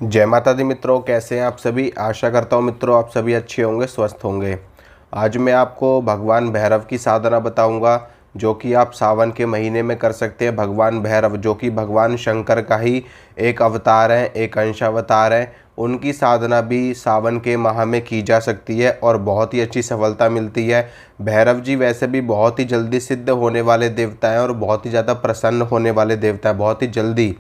जय माता दी मित्रों, कैसे हैं आप सभी। आशा करता हूँ मित्रों आप सभी अच्छे होंगे, स्वस्थ होंगे। आज मैं आपको भगवान भैरव की साधना बताऊंगा जो कि आप सावन के महीने में कर सकते हैं। भगवान भैरव जो कि भगवान शंकर का ही एक अवतार है, एक अंशावतार है। उनकी साधना भी सावन के माह में की जा सकती है और बहुत ही अच्छी सफलता मिलती है। भैरव जी वैसे भी बहुत ही जल्दी सिद्ध होने वाले देवता हैं और बहुत ही ज़्यादा प्रसन्न होने वाले देवता हैं। बहुत ही जल्दी,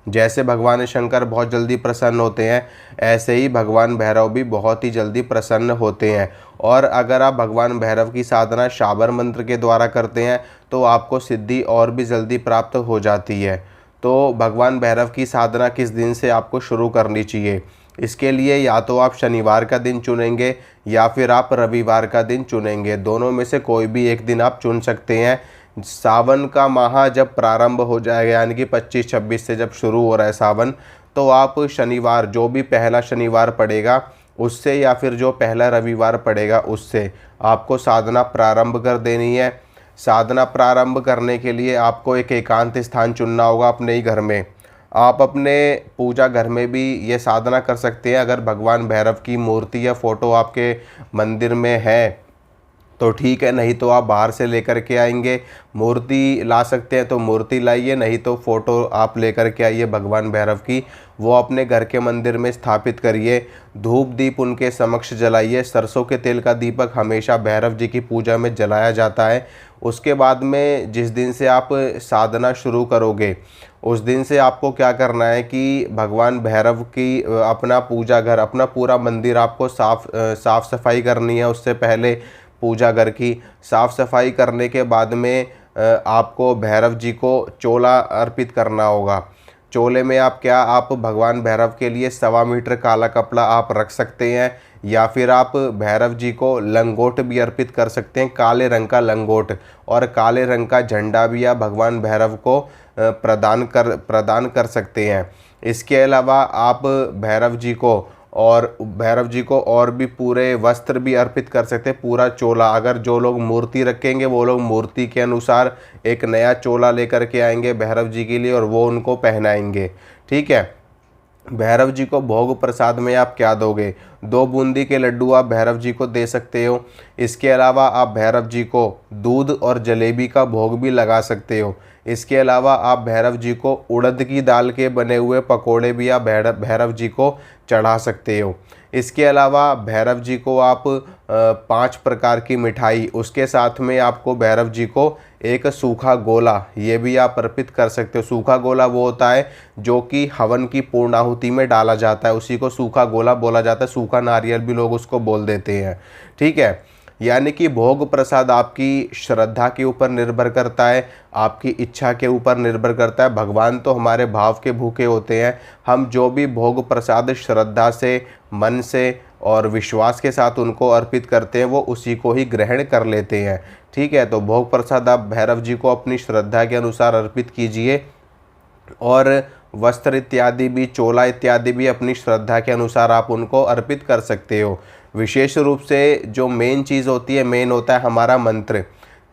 जैसे भगवान शंकर बहुत जल्दी प्रसन्न होते हैं, ऐसे ही भगवान भैरव भी बहुत ही जल्दी प्रसन्न होते हैं। और अगर आप भगवान भैरव की साधना शाबर मंत्र के द्वारा करते हैं तो आपको सिद्धि और भी जल्दी प्राप्त हो जाती है। तो भगवान भैरव की साधना किस दिन से आपको शुरू करनी चाहिए, इसके लिए या तो आप शनिवार का दिन चुनेंगे या फिर आप रविवार का दिन चुनेंगे। दोनों में से कोई भी एक दिन आप चुन सकते हैं। सावन का माह जब प्रारंभ हो जाएगा, यानी कि 25-26 से जब शुरू हो रहा है सावन, तो आप शनिवार, जो भी पहला शनिवार पड़ेगा उससे या फिर जो पहला रविवार पड़ेगा उससे आपको साधना प्रारंभ कर देनी है। साधना प्रारंभ करने के लिए आपको एक एकांत स्थान चुनना होगा अपने ही घर में। आप अपने पूजा घर में भी ये साधना कर सकते हैं। अगर भगवान भैरव की मूर्ति या फ़ोटो आपके मंदिर में है तो ठीक है, नहीं तो आप बाहर से लेकर के आएंगे। मूर्ति ला सकते हैं तो मूर्ति लाइए, नहीं तो फ़ोटो आप लेकर के आइए भगवान भैरव की, वो अपने घर के मंदिर में स्थापित करिए। धूप दीप उनके समक्ष जलाइए। सरसों के तेल का दीपक हमेशा भैरव जी की पूजा में जलाया जाता है। उसके बाद में जिस दिन से आप साधना शुरू करोगे उस दिन से आपको क्या करना है कि भगवान भैरव की अपना पूजा घर, अपना पूरा मंदिर आपको साफ़ सफाई करनी है। उससे पहले पूजा घर की साफ़ सफाई करने के बाद में आपको भैरव जी को चोला अर्पित करना होगा। चोले में आप भगवान भैरव के लिए 1.25 मीटर काला कपड़ा आप रख सकते हैं, या फिर आप भैरव जी को लंगोट भी अर्पित कर सकते हैं, काले रंग का लंगोट, और काले रंग का झंडा भी आप भगवान भैरव को प्रदान कर सकते हैं। इसके अलावा आप भैरव जी को और भी पूरे वस्त्र भी अर्पित कर सकते हैं, पूरा चोला। अगर जो लोग मूर्ति रखेंगे वो लोग मूर्ति के अनुसार एक नया चोला लेकर के आएंगे भैरव जी के लिए और वो उनको पहनाएंगे। ठीक है। भैरव जी को भोग प्रसाद में आप क्या दोगे? 2 बूंदी के लड्डू आप भैरव जी को दे सकते हो। इसके अलावा आप भैरव जी को दूध और जलेबी का भोग भी लगा सकते हो। इसके अलावा आप भैरव जी को उड़द की दाल के बने हुए पकोड़े भी आप भैरव जी को चढ़ा सकते हो। इसके अलावा भैरव जी को आप 5 प्रकार की मिठाई, उसके साथ में आपको भैरव जी को एक सूखा गोला ये भी आप अर्पित कर सकते हो। सूखा गोला वो होता है जो कि हवन की पूर्णाहुति में डाला जाता है, उसी को सूखा गोला बोला जाता है। सूखा नारियल भी लोग उसको बोल देते हैं। ठीक है। यानी कि भोग प्रसाद आपकी श्रद्धा के ऊपर निर्भर करता है, आपकी इच्छा के ऊपर निर्भर करता है। भगवान तो हमारे भाव के भूखे होते हैं। हम जो भी भोग प्रसाद श्रद्धा से, मन से और विश्वास के साथ उनको अर्पित करते हैं वो उसी को ही ग्रहण कर लेते हैं। ठीक है। तो भोग प्रसाद आप भैरव जी को अपनी श्रद्धा के अनुसार अर्पित कीजिए, और वस्त्र इत्यादि भी, चोला इत्यादि भी अपनी श्रद्धा के अनुसार आप उनको अर्पित कर सकते हो। विशेष रूप से जो मेन चीज़ होती है, मेन होता है हमारा मंत्र।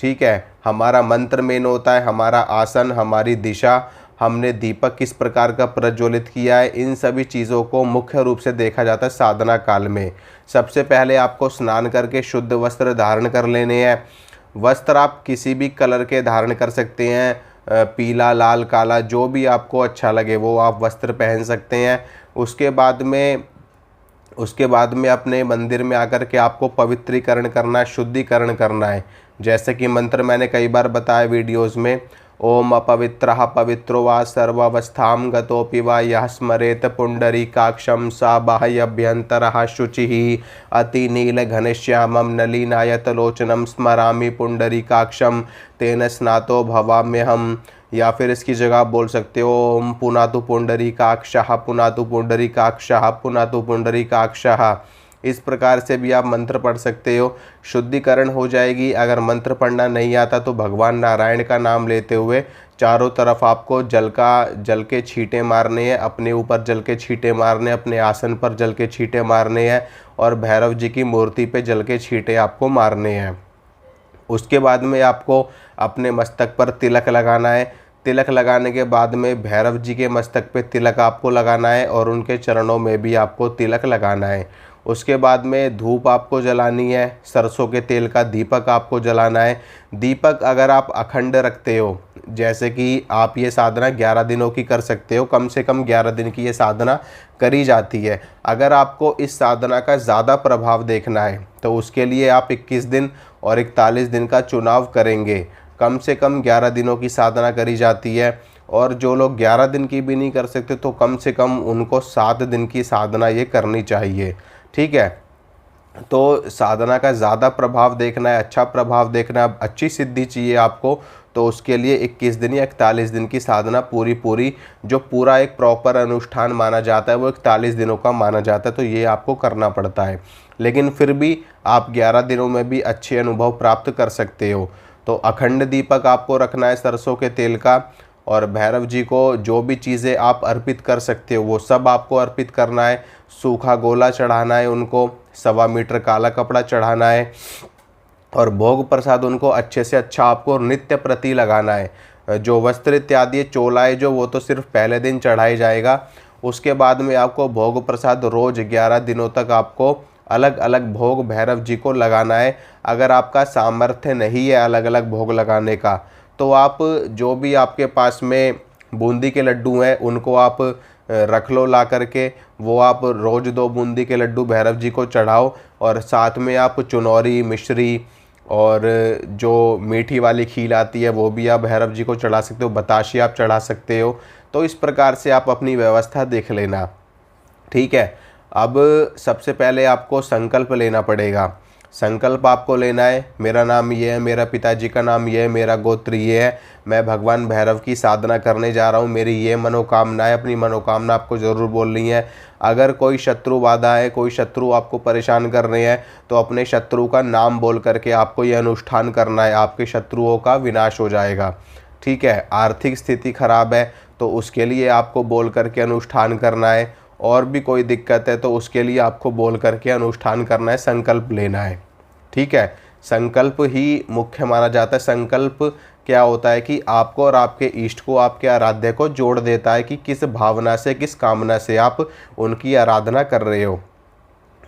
ठीक है। हमारा मंत्र मेन होता है, हमारा आसन, हमारी दिशा, हमने दीपक किस प्रकार का प्रज्वलित किया है, इन सभी चीज़ों को मुख्य रूप से देखा जाता है साधना काल में। सबसे पहले आपको स्नान करके शुद्ध वस्त्र धारण कर लेने हैं। वस्त्र आप किसी भी कलर के धारण कर सकते हैं, पीला, लाल, काला, जो भी आपको अच्छा लगे वो आप वस्त्र पहन सकते हैं। उसके बाद में अपने मंदिर में आकर के आपको पवित्रीकरण करना है, शुद्धिकरण करना है। जैसे कि मंत्र मैंने कई बार बताया वीडियोज़ में, ओम अपवित्रः पवित्रो वा सर्वावस्थां गतोऽपि वा यः स्मरेत पुंडरीकाक्षं सा बाह्यभ्यन्तरः शुचिः अतिनीलघनश्यामं नलिनायतलोचनं स्मरामि पुंडरीकाक्षं तेन स्नातो भवाम्यहम्। या फिर इसकी जगह आप बोल सकते हो ओम पुनातु पुंडरीकाक्षः पुनातु पुंडरीकाक्षः पुनातु पुंडरीकाक्षः। इस प्रकार से भी आप मंत्र पढ़ सकते हो, शुद्धिकरण हो जाएगी। अगर मंत्र पढ़ना नहीं आता तो भगवान नारायण का नाम लेते हुए चारों तरफ आपको जल के छींटे मारने हैं, अपने ऊपर जल के छींटे मारने हैं, अपने आसन पर जल के छींटे मारने हैं, और भैरव जी की मूर्ति पे जल के छींटे आपको मारने हैं। उसके बाद में आपको अपने मस्तक पर तिलक लगाना है। तिलक लगाने के बाद में भैरव जी के मस्तक पे तिलक आपको लगाना है और उनके चरणों में भी आपको तिलक लगाना है। उसके बाद में धूप आपको जलानी है, सरसों के तेल का दीपक आपको जलाना है। दीपक अगर आप अखंड रखते हो, जैसे कि आप ये साधना 11 दिनों की कर सकते हो, कम से कम 11 दिन की ये साधना करी जाती है। अगर आपको इस साधना का ज़्यादा प्रभाव देखना है तो उसके लिए आप 21 दिन और 41 दिन का चुनाव करेंगे। कम से कम 11 दिनों की साधना करी जाती है, और जो लोग 11 दिन की भी नहीं कर सकते तो कम से कम उनको 7 दिन की साधना ये करनी चाहिए। ठीक है, तो साधना का ज़्यादा प्रभाव देखना है, अच्छा प्रभाव देखना है, अच्छी सिद्धि चाहिए आपको, तो उसके लिए 21 दिन या 41 दिन की साधना पूरी जो पूरा एक प्रॉपर अनुष्ठान माना जाता है वो 41 दिनों का माना जाता है, तो ये आपको करना पड़ता है। लेकिन फिर भी आप 11 दिनों में भी अच्छे अनुभव प्राप्त कर सकते हो। तो अखंड दीपक आपको रखना है सरसों के तेल का, और भैरव जी को जो भी चीज़ें आप अर्पित कर सकते हो वो सब आपको अर्पित करना है। सूखा गोला चढ़ाना है उनको, 1.25 मीटर काला कपड़ा चढ़ाना है, और भोग प्रसाद उनको अच्छे से अच्छा आपको नित्य प्रति लगाना है। जो वस्त्र इत्यादि चोला है जो, वो तो सिर्फ पहले दिन चढ़ाया जाएगा। उसके बाद में आपको भोग प्रसाद रोज़ 11 दिनों तक आपको अलग अलग भोग भैरव जी को लगाना है। अगर आपका सामर्थ्य नहीं है अलग अलग भोग लगाने का, तो आप जो भी आपके पास में बूंदी के लड्डू हैं उनको आप रख लो ला करके, वो आप रोज़ 2 बूंदी के लड्डू भैरव जी को चढ़ाओ, और साथ में आप चुनौरी, मिश्री और जो मीठी वाली खील आती है वो भी आप भैरव जी को चढ़ा सकते हो, बताशे आप चढ़ा सकते हो। तो इस प्रकार से आप अपनी व्यवस्था देख लेना। ठीक है, अब सबसे पहले आपको संकल्प लेना पड़ेगा। संकल्प आपको लेना है, मेरा नाम ये है, मेरा पिताजी का नाम ये है, मेरा गोत्र ये है, मैं भगवान भैरव की साधना करने जा रहा हूँ, मेरी ये मनोकामना है। अपनी मनोकामना आपको ज़रूर बोलनी है। अगर कोई शत्रु बाधा है, कोई शत्रु आपको परेशान कर रहे हैं, तो अपने शत्रु का नाम बोल करके आपको ये अनुष्ठान करना है, आपके शत्रुओं का विनाश हो जाएगा। ठीक है, आर्थिक स्थिति खराब है तो उसके लिए आपको बोल करके अनुष्ठान करना है, और भी कोई दिक्कत है तो उसके लिए आपको बोल करके अनुष्ठान करना है, संकल्प लेना है। ठीक है, संकल्प ही मुख्य माना जाता है। संकल्प क्या होता है कि आपको और आपके इष्ट को, आपके आराध्य को जोड़ देता है कि किस भावना से, किस कामना से आप उनकी आराधना कर रहे हो।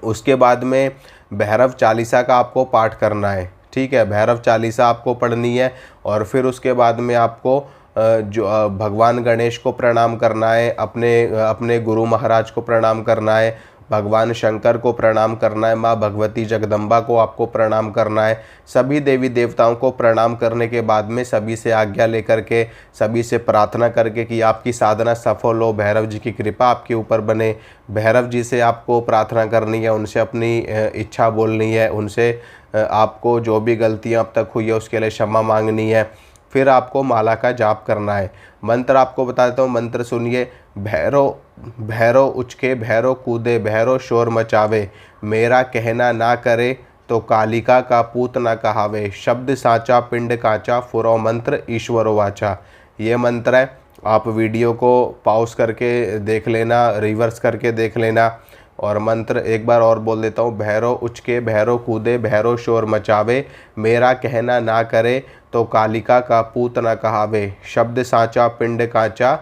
उसके बाद में भैरव चालीसा का आपको पाठ करना है। ठीक है, भैरव चालीसा आपको पढ़नी है, और फिर उसके बाद में आपको जो भगवान गणेश को प्रणाम करना है, अपने गुरु महाराज को प्रणाम करना है, भगवान शंकर को प्रणाम करना है, माँ भगवती जगदम्बा को आपको प्रणाम करना है। सभी देवी देवताओं को प्रणाम करने के बाद में सभी से आज्ञा लेकर के, सभी से प्रार्थना करके कि आपकी साधना सफल हो, भैरव जी की कृपा आपके ऊपर बने। भैरव जी से आपको प्रार्थना करनी है, उनसे अपनी इच्छा बोलनी है, उनसे आपको जो भी गलतियाँ अब तक हुई है उसके लिए क्षमा मांगनी है। फिर आपको माला का जाप करना है। मंत्र आपको बता देता हूँ, मंत्र सुनिए। भैरव भैरव उचके, भैरव कूदे, भैरव शोर मचावे, मेरा कहना ना करे तो कालिका का पूत ना कहावे, शब्द साचा पिंड काचा, फुरो मंत्र ईश्वरो वाचा। ये मंत्र है, आप वीडियो को पॉज करके देख लेना, रिवर्स करके देख लेना। और मंत्र एक बार और बोल देता हूँ, भैरव उचके, भैरव कूदे, भैरव शोर मचावे, मेरा कहना ना करे तो कालिका का पूत ना कहावे, शब्द साचा पिंड काचा,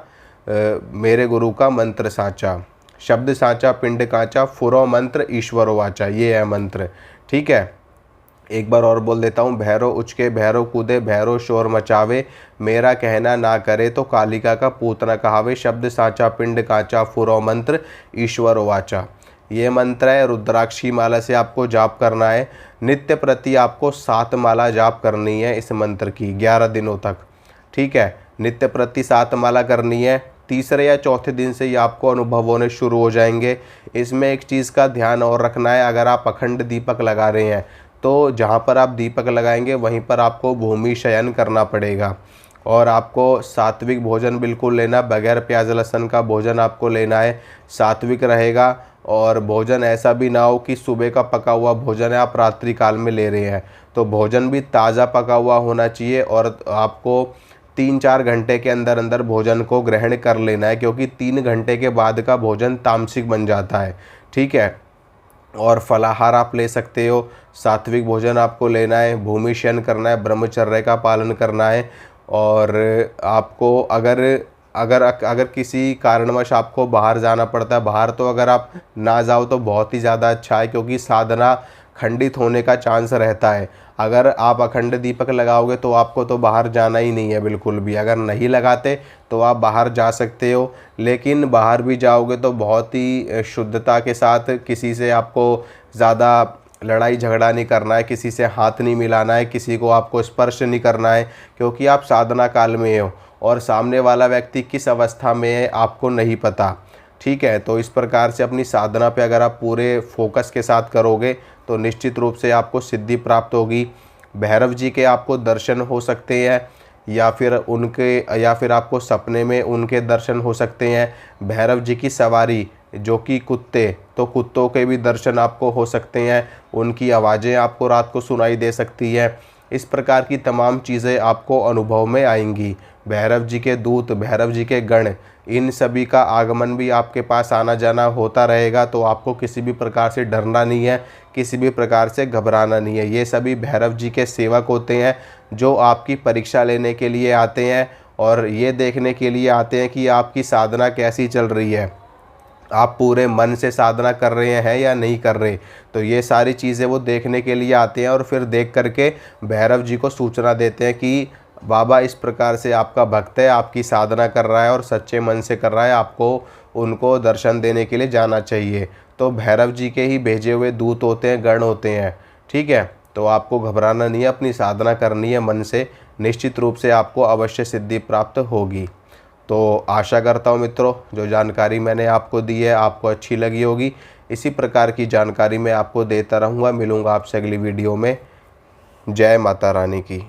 मेरे गुरु का मंत्र साचा, शब्द साचा पिंड काचा, फुरो मंत्र ईश्वरो वाचा। ये है मंत्र। ठीक है, एक बार और बोल देता हूँ, भैरव उचके, भैरव कूदे, भैरव शोर मचावे, मेरा कहना ना करे तो कालिका का पूत ना कहावे, शब्द साचा पिंड काचा, फुरो मंत्र ईश्वरो वाचा। ये मंत्र है। रुद्राक्षी माला से आपको जाप करना है। नित्य प्रति आपको 7 माला जाप करनी है इस मंत्र की 11 दिनों तक। ठीक है, नित्य प्रति 7 माला करनी है। तीसरे या चौथे दिन से ये आपको अनुभव होने शुरू हो जाएंगे। इसमें एक चीज़ का ध्यान और रखना है, अगर आप अखंड दीपक लगा रहे हैं तो जहाँ पर आप दीपक लगाएंगे वहीं पर आपको भूमि शयन करना पड़ेगा, और आपको सात्विक भोजन बिल्कुल लेना, बगैर प्याज लहसुन का भोजन आपको लेना है, सात्विक रहेगा। और भोजन ऐसा भी ना हो कि सुबह का पका हुआ भोजन है आप रात्रि काल में ले रहे हैं, तो भोजन भी ताज़ा पका हुआ होना चाहिए, और आपको 3-4 घंटे के अंदर अंदर भोजन को ग्रहण कर लेना है, क्योंकि 3 घंटे के बाद का भोजन तामसिक बन जाता है। ठीक है, और फलाहार आप ले सकते हो, सात्विक भोजन आपको लेना है, भूमि शयन करना है, ब्रह्मचर्य का पालन करना है, और आपको अगर अगर अगर किसी कारणवश आपको बाहर जाना पड़ता है, बाहर तो अगर आप ना जाओ तो बहुत ही ज़्यादा अच्छा है, क्योंकि साधना खंडित होने का चांस रहता है। अगर आप अखंड दीपक लगाओगे तो आपको तो बाहर जाना ही नहीं है बिल्कुल भी। अगर नहीं लगाते तो आप बाहर जा सकते हो, लेकिन बाहर भी जाओगे तो बहुत ही शुद्धता के साथ, किसी से आपको ज़्यादा लड़ाई झगड़ा नहीं करना है, किसी से हाथ नहीं मिलाना है, किसी को आपको स्पर्श नहीं करना है, क्योंकि आप साधना काल में हो और सामने वाला व्यक्ति किस अवस्था में है आपको नहीं पता। ठीक है, तो इस प्रकार से अपनी साधना पे अगर आप पूरे फोकस के साथ करोगे तो निश्चित रूप से आपको सिद्धि प्राप्त होगी। भैरव जी के आपको दर्शन हो सकते हैं, या फिर आपको सपने में उनके दर्शन हो सकते हैं। भैरव जी की सवारी जो कि कुत्ते, तो कुत्तों के भी दर्शन आपको हो सकते हैं, उनकी आवाज़ें आपको रात को सुनाई दे सकती हैं। इस प्रकार की तमाम चीज़ें आपको अनुभव में आएंगी। भैरव जी के दूत, भैरव जी के गण, इन सभी का आगमन भी आपके पास आना जाना होता रहेगा, तो आपको किसी भी प्रकार से डरना नहीं है, किसी भी प्रकार से घबराना नहीं है। ये सभी भैरव जी के सेवक होते हैं जो आपकी परीक्षा लेने के लिए आते हैं और ये देखने के लिए आते हैं कि आपकी साधना कैसी चल रही है, आप पूरे मन से साधना कर रहे हैं या नहीं कर रहे। तो ये सारी चीज़ें वो देखने के लिए आते हैं और फिर देख करके भैरव जी को सूचना देते हैं कि बाबा इस प्रकार से आपका भक्त है, आपकी साधना कर रहा है और सच्चे मन से कर रहा है, आपको उनको दर्शन देने के लिए जाना चाहिए। तो भैरव जी के ही भेजे हुए दूत होते हैं, गण होते हैं। ठीक है, तो आपको घबराना नहीं है, अपनी साधना करनी है मन से, निश्चित रूप से आपको अवश्य सिद्धि प्राप्त होगी। तो आशा करता हूँ मित्रों, जो जानकारी मैंने आपको दी है आपको अच्छी लगी होगी। इसी प्रकार की जानकारी मैं आपको देता रहूँगा। मिलूँगा आपसे अगली वीडियो में। जय माता रानी की।